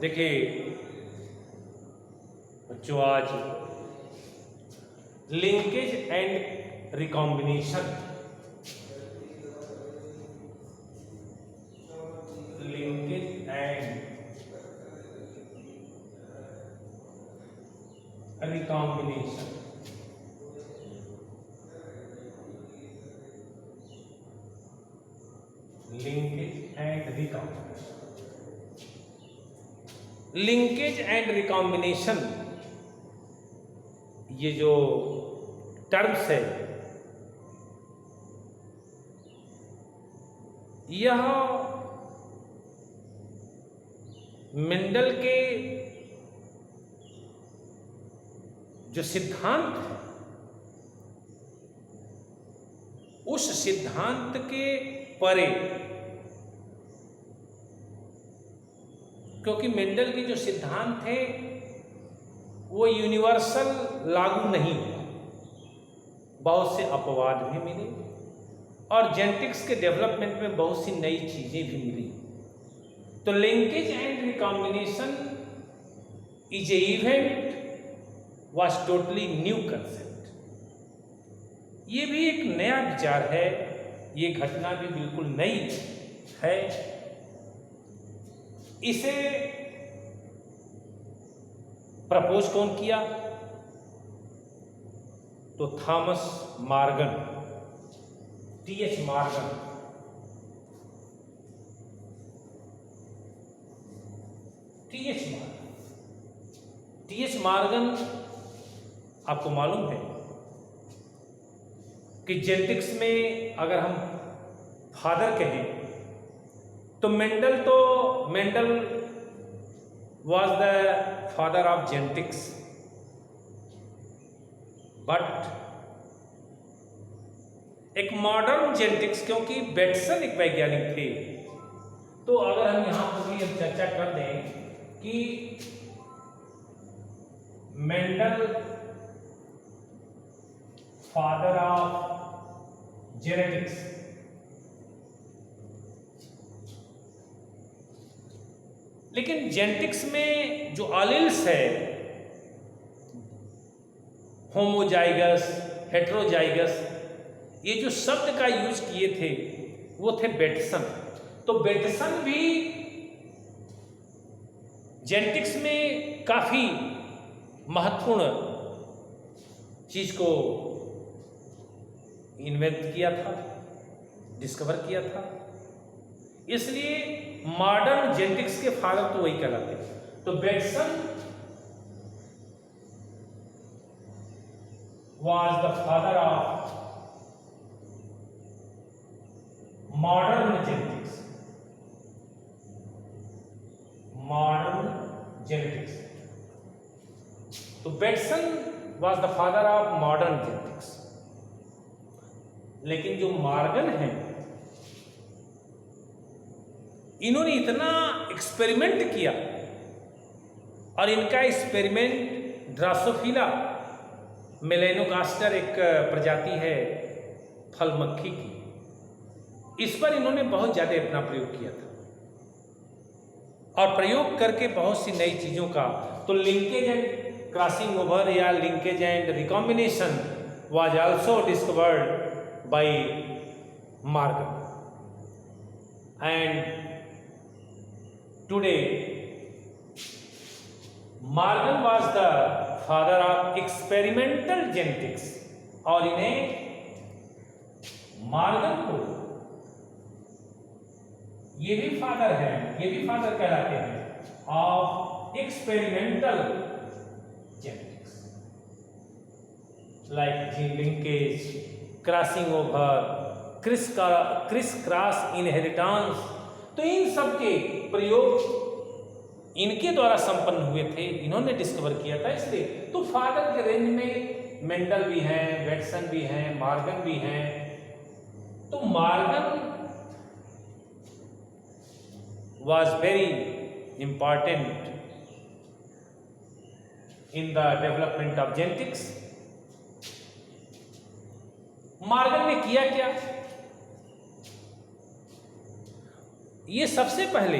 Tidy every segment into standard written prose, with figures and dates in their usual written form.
देखिए बच्चों, आज linkage and recombination linkage and recombination linkage and recombination linkage and recombination ये जो टर्म्स है यह मेंडल के जो सिद्धांत है उस सिद्धांत के परे, क्योंकि मेंडल के जो सिद्धांत थे वो यूनिवर्सल लागू नहीं हुआ, बहुत से अपवाद भी मिले और जेनेटिक्स के डेवलपमेंट में बहुत सी नई चीजें भी मिली। तो linkage and recombination is a event was totally new concept. ये भी एक नया विचार है, ये घटना भी बिल्कुल नई है। इसे प्रपोज कौन किया? तो Thomas Morgan, TH Morgan. TH Morgan आपको मालूम है कि जेनेटिक्स में अगर हम फादर कहें तो Mendel was the father of genetics, but एक मॉडर्न जेनेटिक्स, क्योंकि बेटसन एक वैज्ञानिक थे, तो अगर हम यहां पर भी चर्चा कर दें कि मेंडल फादर ऑफ जेनेटिक्स, लेकिन जेनेटिक्स में जो एलील्स है, होमोजाइगस, हेटेरोजाइगस, ये जो शब्द का यूज किए थे वो थे बेटसन। तो बेटसन भी जेनेटिक्स में काफी महत्वपूर्ण चीज को इन्वेंट किया था, डिस्कवर किया था। इसलिए मॉडर्न जेनेटिक्स के फादर तो वही कहलाते हैं। तो Bateson was the father of modern genetics. तो Bateson was the father of modern genetics. लेकिन जो मॉर्गन है, इन्होंने इतना एक्सपेरिमेंट किया और इनका एक्सपेरिमेंट ड्रासोफिला मेलेनोगास्टर एक प्रजाति है फल मक्खी की, इस पर इन्होंने बहुत ज़्यादा अपना प्रयोग किया था और प्रयोग करके बहुत सी नई चीज़ों का। तो लिंकेज एंड क्रॉसिंग ओवर या linkage and recombination was also discovered by Morgan. And today Morgan was the father of experimental genetics, और इन्हें मॉर्गन को ये भी फादर कहलाते हैं of experimental genetics, like gene linkage, crossing over, criss cross inheritance. तो इन सब के प्रयोग इनके द्वारा संपन्न हुए थे, इन्होंने डिस्कवर किया था। इसलिए तो फादर के रेंज में मेंडल भी हैं, बेटसन भी हैं, मॉर्गन भी हैं। तो Morgan was very important in the development of genetics. Morgan ने किया क्या? ये सबसे पहले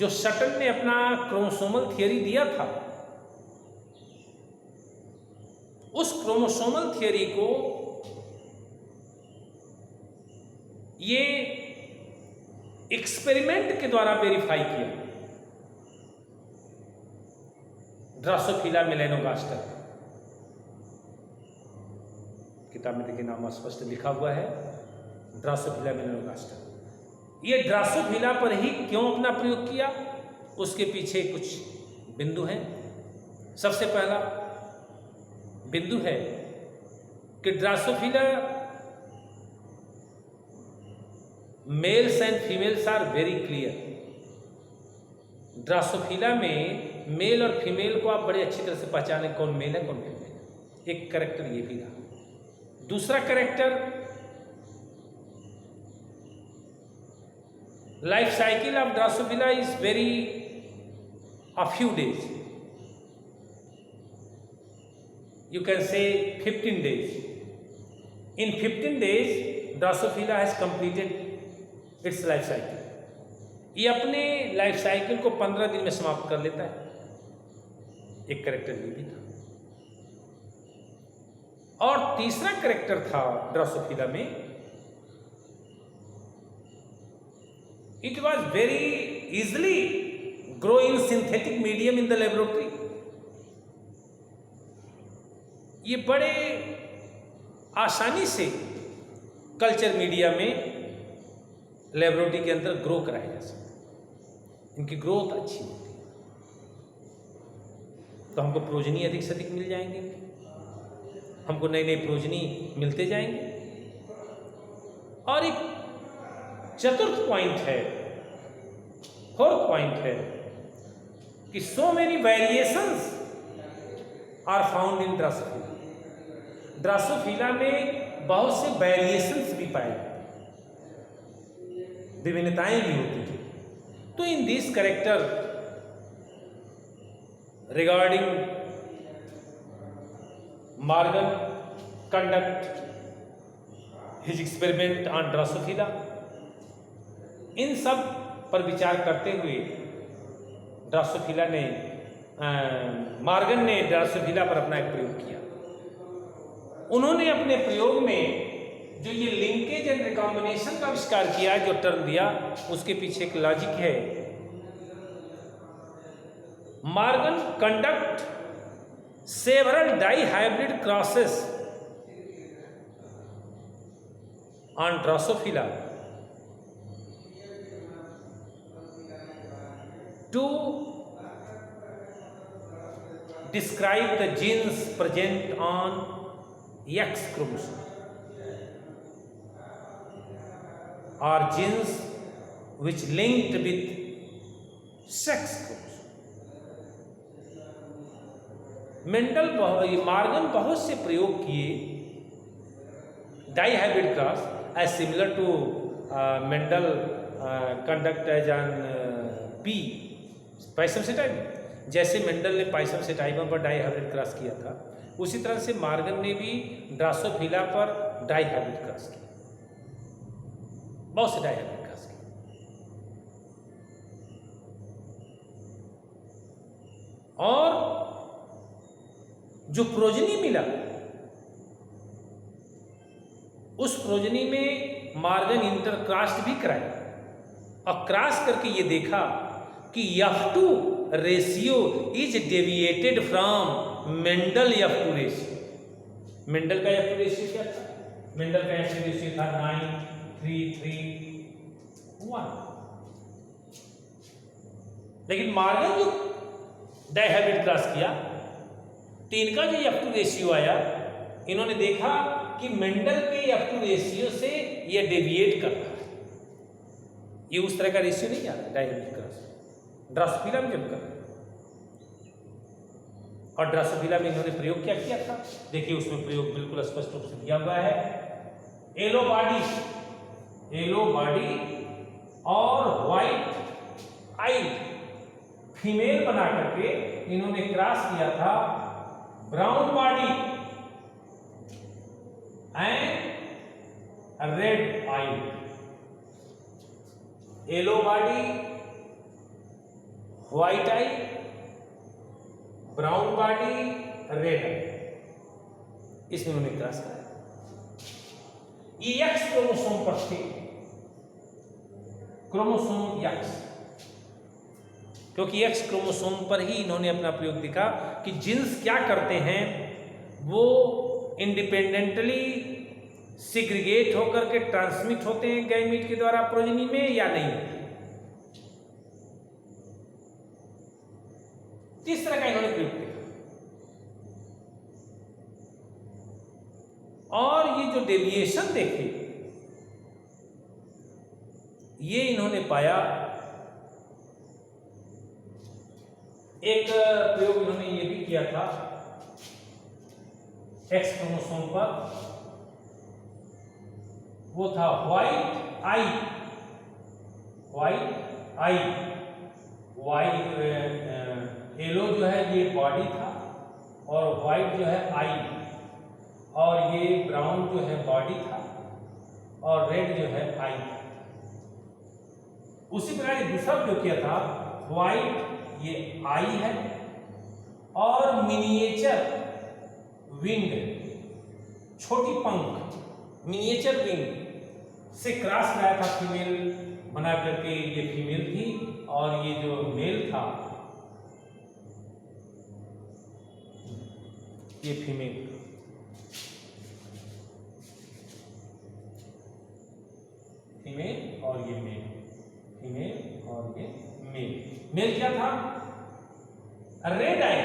जो सटन ने अपना क्रोमोसोमल थियरी दिया था, उस क्रोमोसोमल थियरी को ये एक्सपेरिमेंट के द्वारा वेरीफाई किया ड्रोसोफिला मेलानोगास्टर। किताब में देखिए नाम स्पष्ट लिखा हुआ है, ड्रोसोफिला मेलानोगास्टर। ये ड्रोसोफिला पर ही क्यों अपना प्रयोग किया, उसके पीछे कुछ बिंदु हैं। सबसे पहला बिंदु है कि Drosophila males and females are very clear. Drosophila में मेल और फीमेल को आप बड़े अच्छी तरह से पहचाने, कौन मेल है कौन फीमेल है। एक कैरेक्टर ये भी रहा। दूसरा character, life cycle of Drosophila is very a few days, you can say 15 days. In 15 days Drosophila has completed its life cycle. ये अपने लाइफ साइकिल को 15 दिन में समाप्त कर लेता है। एक कैरेक्टर ये भी था। और तीसरा कैरेक्टर था ड्रोसोफिला में, it was very easily grow in synthetic medium in the laboratory. ये बड़े आसानी से कल्चर मीडिया में लेबोरेटरी के अंदर ग्रो कराया जा सकता है। इनकी ग्रोथ अच्छी होती है, तो हमको प्रोजनी अधिक से अधिक मिल जाएंगे, हमको नई नई प्रोजनी मिलते जाएंगे। और एक चतुर्थ पॉइंट है, फोर्थ पॉइंट है कि so many variations are found in Drosophila. Drosophila में बहुत से वेरिएशंस भी पाए जाते, विभिन्नताएं भी होती थी। तो in this character regarding Morgan conduct his experiment on Drosophila, इन सब पर विचार करते हुए ड्रोसोफिला ने मॉर्गन ने ड्रोसोफिला पर अपना एक प्रयोग किया। उन्होंने अपने प्रयोग में जो ये लिंकेज एंड रिकॉम्बिनेशन का आविष्कार किया, जो टर्म दिया, उसके पीछे एक लॉजिक है। Morgan conduct several dihybrid crosses on Drosophila to describe the genes present on X chromosome or genes which linked with sex chromosome. Morgan बहुत से प्रयोग किए dihybrid cross as similar to Mendel conduct as on pea Pisum sativum. जैसे Mendel ने Pisum सेटाइमा पर die hybrid cross किया था, उसी तरह से मॉर्गन ने भी ड्रोसोफिला पर डाई हाइब्रिड क्रॉस किया, बहुत से डाई हाइब्रिड क्रॉस किया। और जो प्रोजनी मिला, उस प्रोजनी में मॉर्गन इंटरक्रॉस्ड भी कराया और क्रॉस करके ये देखा कि F2 ratio is deviated from Mendel F2 ratio. Mendel का F2 रेशियो क्या था? मेंडल का F2 रेशियो था 9:3:3:1। लेकिन मॉर्गन जो डाई हाइब्रिड क्रॉस किया, तो इनका जो F2 रेशियो आया, इन्होंने देखा कि मेंडल के F2 रेशियो से ये डेविएट कर रहा है। ये उस तरह का रेशियो नहीं आता डाई हाइब्रिड क्रॉस ड्रोसोफिला में जब कर। और ड्रोसोफिला में इन्होंने प्रयोग क्या किया था, देखिए उसमें प्रयोग बिल्कुल स्पष्ट रूप से दिया हुआ है। येलो बॉडी और व्हाइट आई फीमेल बना करके इन्होंने क्रॉस किया था brown body and red eye. Yellow body white eye, brown body, red eye, इसमें उन्होंने क्रॉस कराया। ये एक्स क्रोमोसोम पर थे, क्रोमोसोम एक्स, क्योंकि एक्स क्रोमोसोम पर ही इन्होंने अपना प्रयोग दिखा कि जीन्स क्या करते हैं, वो इंडिपेंडेंटली सिग्रीगेट होकर के ट्रांसमिट होते हैं गैमीट के द्वारा प्रोजेनी में या नहीं। इस तरह का इन्होंने प्रयोग किया। और ये जो डेविएशन देखे, ये इन्होंने पाया। एक प्रयोग इन्होंने ये भी किया था एक्स क्रोमोसोम पर, वो था व्हाइट आई, व्हाइट आई, व्हाइट येलो जो है ये बॉडी था, और व्हाइट जो है आई, और ये ब्राउन जो है बॉडी था, और रेड जो है आई था। उसी प्रकार दूसरा प्रयोग किया था, व्हाइट ये आई है, और मिनिएचर विंग, छोटी पंख, मिनिएचर विंग से क्रॉस कराया था फीमेल बना करके। ये फीमेल थी और ये जो मेल था ये फीमेल। फीमेल और ये मेल, फीमेल और ये मेल। मेल क्या था? रेड आई,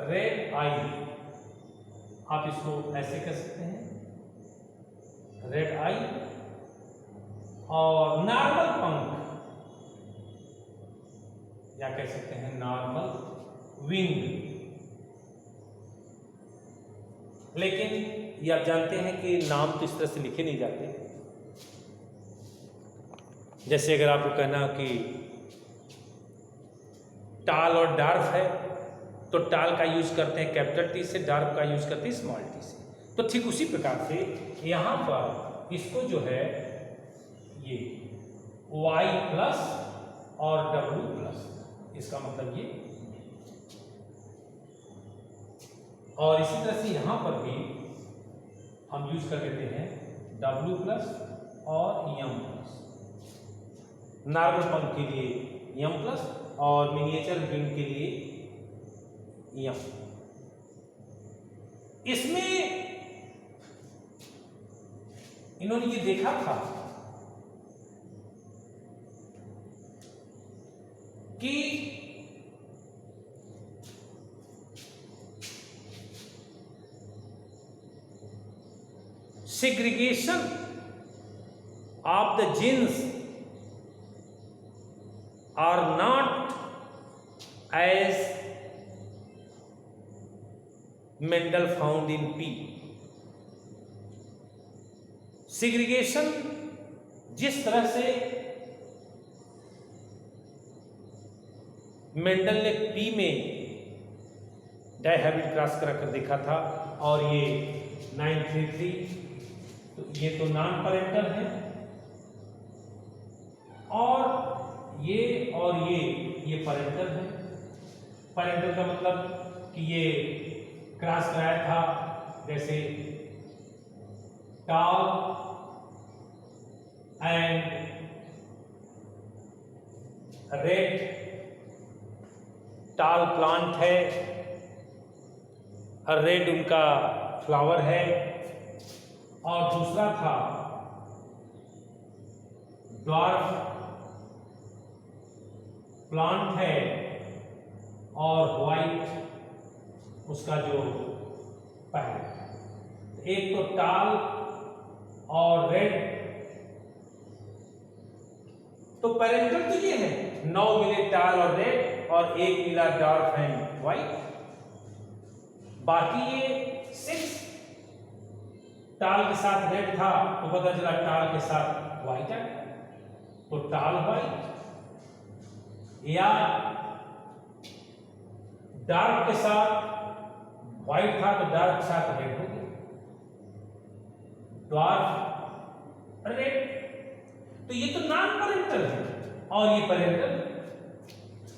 रेड आई, आप इसको ऐसे कह सकते हैं, रेड आई। और नॉर्मल पंख या कह सकते हैं नॉर्मल विंग। लेकिन ये आप जानते हैं कि नाम तो इस तरह से लिखे नहीं जाते। जैसे अगर आपको कहना कि टाल और डार्फ है, तो टाल का यूज करते हैं कैपिटल टी से, डार्फ का यूज करते हैं स्मॉल टी से। तो ठीक उसी प्रकार से यहां पर इसको जो है ये Y प्लस और W प्लस, इसका मतलब ये। और इसी तरह से यहां पर भी हम यूज कर लेते हैं W प्लस और M प्लस। नॉर्मल पंख के लिए M प्लस और मिनिएचर विंग के लिए M। इसमें इन्होंने ये देखा था कि segregation of the genes are not as Mendel found in P. Segregation जिस तरह से मेंडल ने पी में डायहाइब्रिड क्रॉस कर देखा था, और ये 933, तो ये तो नॉन पैरेंटल है, और ये पैरेंटल है। पैरेंटल का मतलब कि ये क्रॉस कराया था जैसे टाल एंड रेड। टाल प्लांट है और रेड उनका फ्लावर है, और दूसरा था ड्वार्फ प्लांट है, और व्हाइट उसका जो पैर। एक तो टाल और रेड, तो पैरेंटल तो ये है 9 मिले टाल और रेड, और 1 मिला डार्क एंड व्हाइट। बाकी ये 6 टाल के साथ रेड था, तो पता चला टाल के साथ व्हाइट है, तो टाल व्हाइट, या डार्क के साथ व्हाइट था तो डार्क शार्क रेड हो गया, ड्वार्फ रेड। तो ये तो नॉन पैरेंटल है और ये पैरेंटल।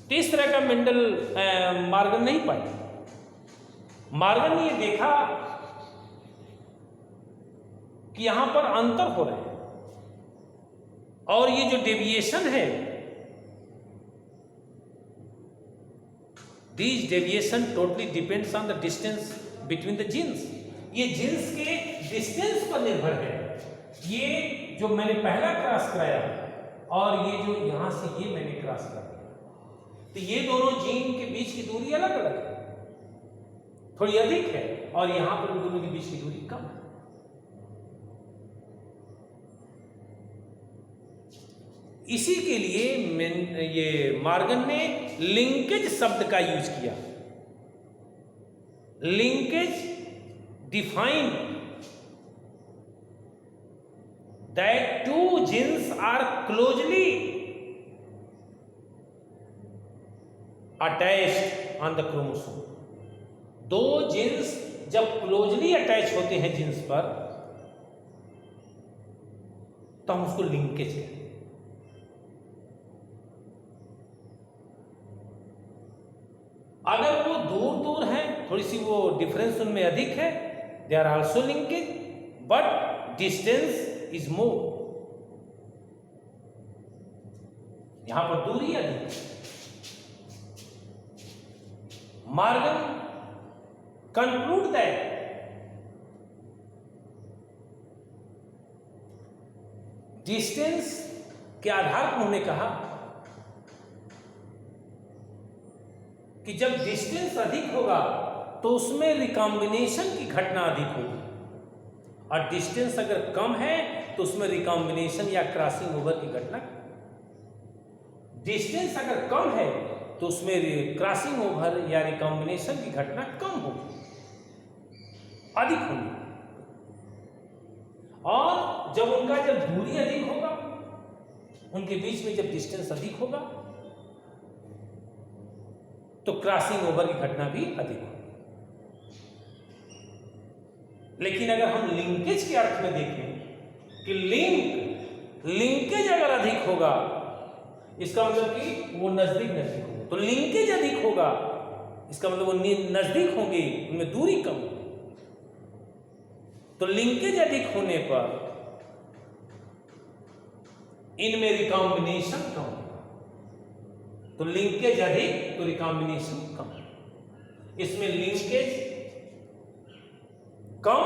तो इस तरह का मेंडल मॉर्गन नहीं पाया। मॉर्गन ने ये देखा कि यहां पर अंतर हो रहे हैं और ये जो डेविएशन है, this deviation totally depends on the distance between the genes. ये जीन्स के डिस्टेंस पर निर्भर है। ये जो मैंने पहला क्रॉस कराया और ये जो यहां से ये मैंने क्रॉस कराया, तो ये दोनों जीन के बीच की दूरी अलग अलग है, थोड़ी अधिक है, और यहां पर दोनों के बीच की दूरी कम है। इसी के लिए ये मॉर्गन ने लिंकेज शब्द का यूज किया। Linkage define that two genes are closely attached on the chromosome. दो जीन्स जब क्लोजली अटैच होते हैं जीन्स पर तो हम उसको लिंकेज कहते हैं। अगर वो दूर दूर है, थोड़ी सी वो डिफरेंस उनमें अधिक है, they are also linkage, but distance is more. यहां पर दूरी अधिक है। मॉर्गन कंक्लूड दैट डिस्टेंस के आधार पर उन्होंने कहा कि जब डिस्टेंस अधिक होगा तो उसमें रिकॉम्बिनेशन की घटना अधिक होगी, और डिस्टेंस अगर कम है तो उसमें रिकॉम्बिनेशन या क्रॉसिंग ओवर की घटना, डिस्टेंस अगर कम है तो उसमें क्रॉसिंग ओवर या रिकॉम्बिनेशन की घटना कम होगी, अधिक होगी। और जब उनका जब दूरी अधिक होगा, उनके बीच में जब डिस्टेंस अधिक होगा तो क्रॉसिंग ओवर की घटना भी अधिक होगी। लेकिन अगर हम लिंकेज के अर्थ में देखें कि लिंकेज अगर अधिक होगा, इसका मतलब कि वो नजदीक होगा, तो लिंकेज अधिक होगा इसका मतलब वो नजदीक होंगे, उनमें दूरी कम होगी। तो लिंकेज अधिक होने पर इनमें रिकॉम्बिनेशन कम होगा। तो लिंकेज अधिक तो रिकॉम्बिनेशन कम, इसमें लिंकेज कम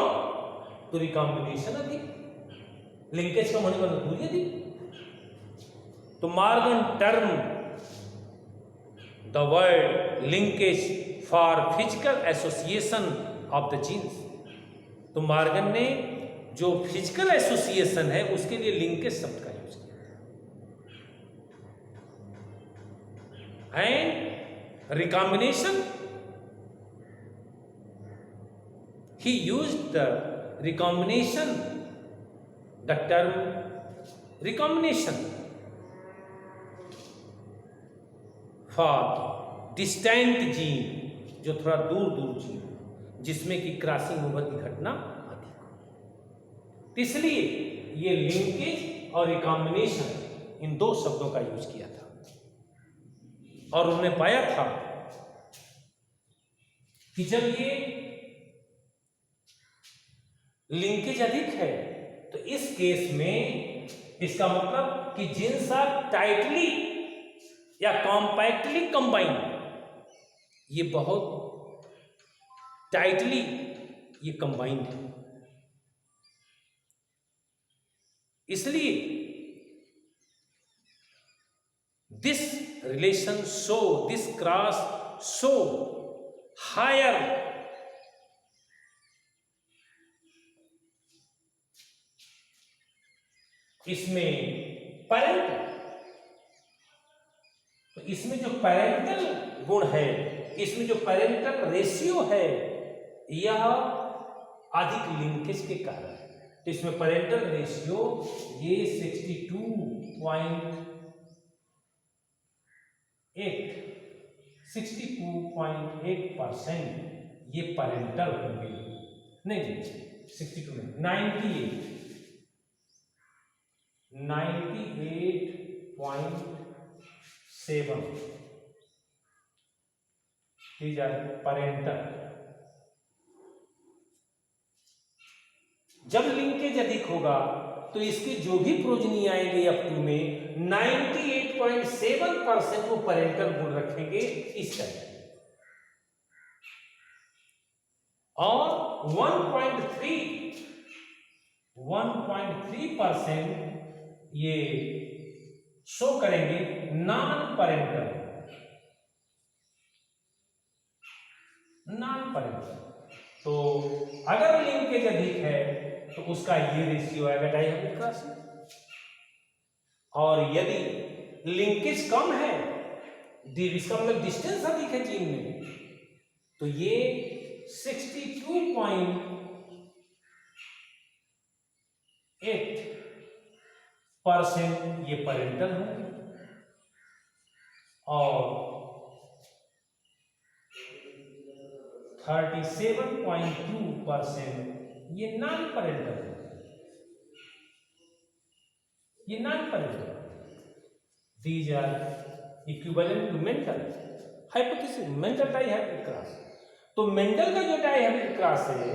तो रिकॉम्बिनेशन अधिक, लिंकेज कम होने पर दूरी अधिक। तो Morgan term the word linkage for physical association of the genes. तो मॉर्गन ने जो फिजिकल एसोसिएशन है उसके लिए लिंकेज शब्द का यूज किया। And recombination, he used the recombination, the term recombination for distant gene, जो थोड़ा दूर जीन जिसमें कि क्रॉसिंग ओवर की घटना अधिक हो। इसलिए ये लिंकेज और रिकॉम्बिनेशन इन दो शब्दों का यूज किया था, और उन्होंने पाया था कि जब ये लिंकेज अधिक है तो इस केस में इसका मतलब कि जीन्स आर टाइटली या कॉम्पैक्टली कंबाइंड, ये बहुत टाइटली ये कंबाइंड है। इसलिए this relation show, this cross show higher इसमें पैरेंटल, तो इसमें जो पैरेंटल गुण है, इसमें जो पैरेंटल रेशियो है, यह अधिक लिंकेज के कारण है। तो इसमें पैरेंटल रेशियो ये 62.8% ये पैरेंटल होंगे। नहीं जी 62 नहीं 98.7 these are पैरेंटल। जब लिंकेज अधिक होगा तो इसके जो भी प्रोजनी आएंगे F2 में 98.7% वो पैरेंटल गुण रखेंगे इस तरह, और 1.3% ये शो करेंगे नॉन पैरेंटल। तो अगर लिंकेज अधिक है तो उसका ये रेशियो आएगा डाइहेड्रल क्रॉसिंग, और यदि लिंकेज कम है, इसका मतलब डिस्टेंस अधिक है जीन में, तो ये 62.8% ये पैरेंटल होंगे और 37.2% ये non parental. These are equivalent to Mendel hypothesis, Mendel dihybrid cross. तो मेंडल का जो डाइहेब्रिड क्रॉस है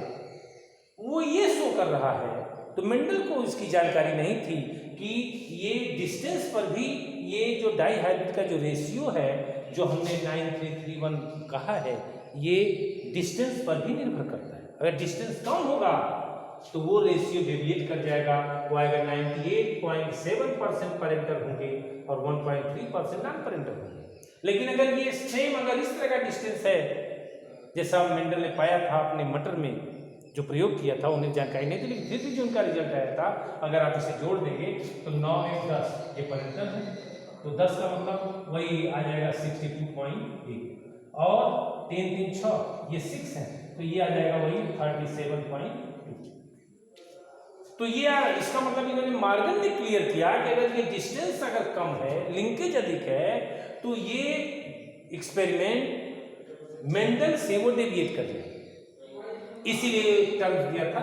वो ये शो कर रहा है, तो मेंडल को इसकी जानकारी नहीं थी कि ये डिस्टेंस पर भी ये जो डाइहेब्रिड का जो रेशियो है जो हमने 9331 कहा है, ये डिस्टेंस पर भी निर्भर करता है। अगर डिस्टेंस कम होगा तो वो रेशियो डेविएट कर जाएगा, वो आएगा 98.7% पैरेंटल होंगे और 1.3% नॉन पैरेंटल होंगे। लेकिन अगर ये सेम अगर इस तरह का डिस्टेंस है जैसा मेंडल ने पाया था अपने मटर में जो प्रयोग किया था, उन्हें जानकारी नहीं थी, लेकिन फिर भी जो उनका रिजल्ट आया था, अगर आप इसे जोड़ देंगे तो 9 1 10 ये पैरेंटल है, तो 10 का मतलब वही आ जाएगा 62.8 और 3 3 6 ये 6 है, तो ये आ जाएगा वही 37.2। तो ये इसका मतलब इन्होंने मार्गन ने क्लियर किया कि अगर ये डिस्टेंस अगर कम है, लिंकेज अधिक है, तो ये एक्सपेरिमेंट मेंडल से वो डेविएट कर जाएगा, इसीलिए टर्म दिया था।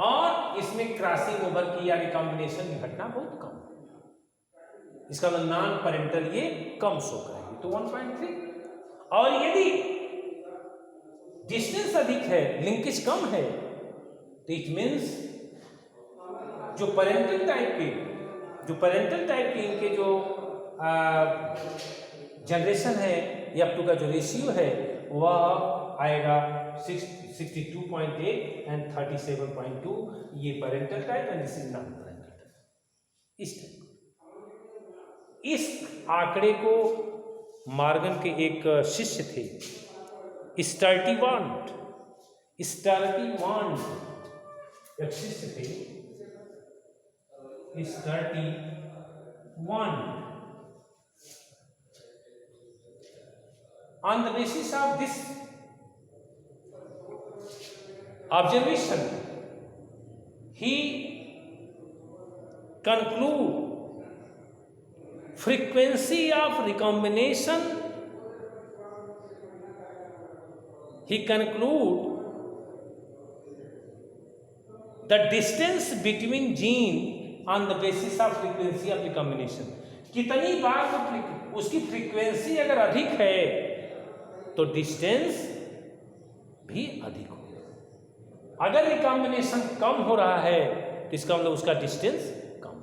और इसमें क्रॉसिंग ओवर की या रिकॉम्बिनेशन की घटना बहुत कम है, इसका मतलब नॉन पैरेंटल ये कम शो करेंगे, तो 1.3। और यदि डिस्टेंस अधिक है, लिंकेज कम है, तो इट मीन्स जो पैरेंटल टाइप के इनके जो जनरेशन है या F2 का जो रेशियो है वह आएगा 62.8 एंड 37.2, ये parental type and this is non parental type. इस आंकड़े को मार्गन के एक शिष्य थे स्टर्टीवांट एक शिष्य थे स्टर्टीवांट। On the basis of this observation, he conclude frequency of recombination. He conclude the distance between gene on the basis of frequency of recombination. कितनी बार उसकी फ्रीक्वेंसी अगर अधिक है तो डिस्टेंस भी अधिक होगा। अगर रिकॉम्बिनेशन कम हो रहा है तो इसका मतलब उसका डिस्टेंस कम।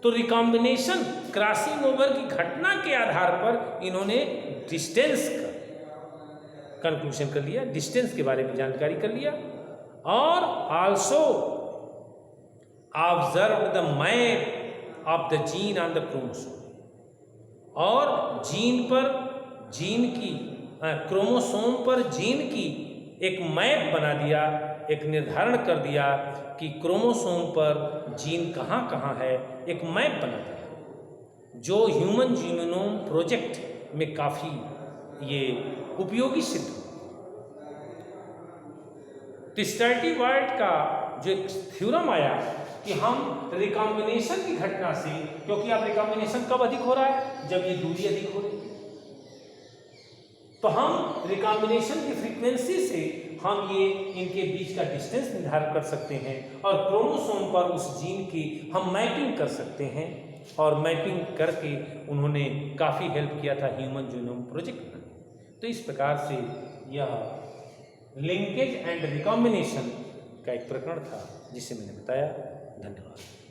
तो रिकॉम्बिनेशन क्रॉसिंग ओवर की घटना के आधार पर इन्होंने डिस्टेंस का कंक्लूजन कर लिया, डिस्टेंस के बारे में जानकारी कर लिया, और also observe the map of the gene on the chromosome, और क्रोमोसोम पर जीन की एक मैप बना दिया, एक निर्धारण कर दिया कि क्रोमोसोम पर जीन कहाँ कहाँ है, एक मैप बना दिया, जो ह्यूमन जीनोम प्रोजेक्ट में काफ़ी ये उपयोगी सिद्ध हुआ। तो स्टर्टीवार्ट का जो एक थ्योरम आया कि हम रिकॉम्बिनेशन की घटना से, क्योंकि अब रिकॉम्बिनेशन कब अधिक हो रहा है, जब ये दूरी अधिक हो रही है, तो हम रिकॉम्बिनेशन की फ्रीक्वेंसी से हम ये इनके बीच का डिस्टेंस निर्धारित कर सकते हैं और क्रोमोसोम पर उस जीन की हम मैपिंग कर सकते हैं। और मैपिंग करके उन्होंने काफ़ी हेल्प किया था ह्यूमन जीनोम प्रोजेक्ट में। तो इस प्रकार से यह लिंकेज एंड रिकॉम्बिनेशन का एक प्रकरण था जिसे मैंने बताया। धन्यवाद।